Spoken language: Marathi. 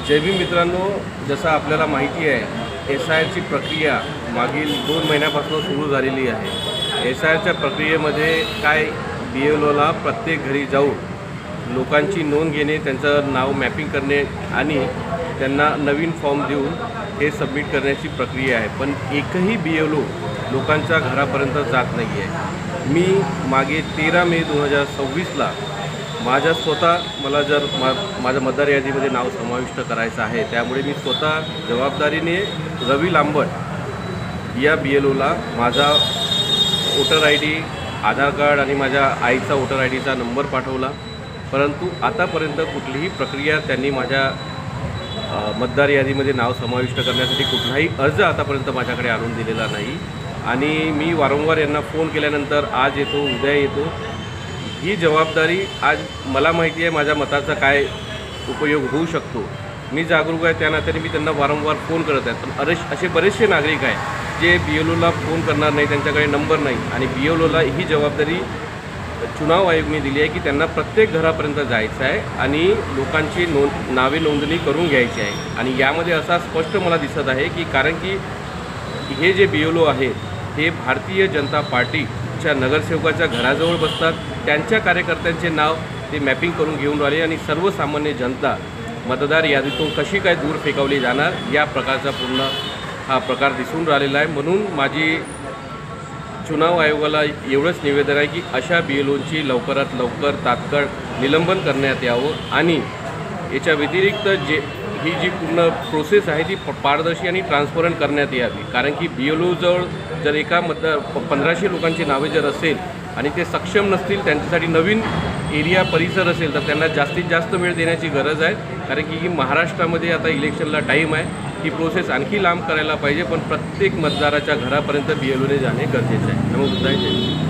जय भीम मित्रांनो, जसं आपल्याला माहिती आहे एस-आयची प्रक्रिया मागील 2 महिन्यापासून सुरू झालेली आहे। एस-आयच्या प्रक्रियेमध्ये काय BLOला प्रत्येक घरी जाऊन लोकांची नोंद घेणे, त्यांचं नाव मॅपिंग करणे आणि त्यांना नवीन फॉर्म देऊन हे सबमिट करण्याची प्रक्रिया आहे। पण एकही BLO लोकांच्या घरापर्यंत जात नाही आहे। मी मागे 13 मे 2026ला मला जर माझ्या मतदार यादीमध्ये नाव समाविष्ट करायचं आहे, त्यामुळे मी स्वतः जबाबदारीने रवी लांबट या BLOला माझा वोटर ID, आधार कार्ड आणि माझ्या आईचा वोटर IDचा नंबर पाठवला, परंतु आतापर्यंत कुठलीही प्रक्रिया त्यांनी माझ्या मतदार यादीमध्ये नाव समाविष्ट करण्यासाठी कुठलाही अर्ज आतापर्यंत माझ्याकडे आणून दिलेला नाही। आणि मी वारंवार यांना फोन केल्यानंतर आज येतो, उद्या येतो, ही जबाबदारी आज मला माहिती आहे माझ्या मताचा काय उपयोग होऊ शकतो। मी जागरूक आहे, त्या नात्याने मी त्यांना वारंवार फोन करत आहे। पण असे बरेचसे नागरिक आहेत जे BLOला फोन करणार नाही, त्यांच्याकडे नंबर नाही आणि BLOला ही जबाबदारी चुनाव आयोगाने दिली आहे की त्यांना प्रत्येक घरापर्यंत जायचं आहे आणि लोकांची नावे नोंदणी करून घ्यायची आहे। आणि यामध्ये असा स्पष्ट मला दिसत आहे की कारण की हे जे BLO आहेत हे भारतीय जनता पार्टीच्या नगरसेवकाच्या घराजवळ बसतात, त्यांच्या कार्यकर्त्यांचे नाव ते मॅपिंग करून घेऊन राहिले आणि सर्वसामान्य जनता मतदार यादीतून कशी काय दूर फेकवली जाणार या प्रकारचा पूर्ण हा प्रकार दिसून राहिलेला आहे। म्हणून माझी चुनाव आयोगाला एवढंच निवेदन आहे की अशा BLOंची लवकरात लवकर तात्काळ निलंबन करण्यात यावं आणि याच्या व्यतिरिक्त ही जी पूर्ण प्रोसेस आहे ती पारदर्शी आणि ट्रान्सपरंट करण्यात यावी। कारण की BLOजवळ जर एका 1500 लोकांची नावे जर असेल आणि ते सक्षम नसतील, त्यांच्यासाठी नवीन एरिया परिसर असेल तर त्यांना जास्तीत जास्त वेळ देण्याची गरज आहे। कारण की ही महाराष्ट्रामध्ये आता इलेक्शनला टाईम आहे, ही प्रोसेस आणखी लांब करायला पाहिजे, पण प्रत्येक मतदाराच्या घरापर्यंत BLOने जाणे गरजेचे आहे। नमो बुद्धाय, जय हिंद।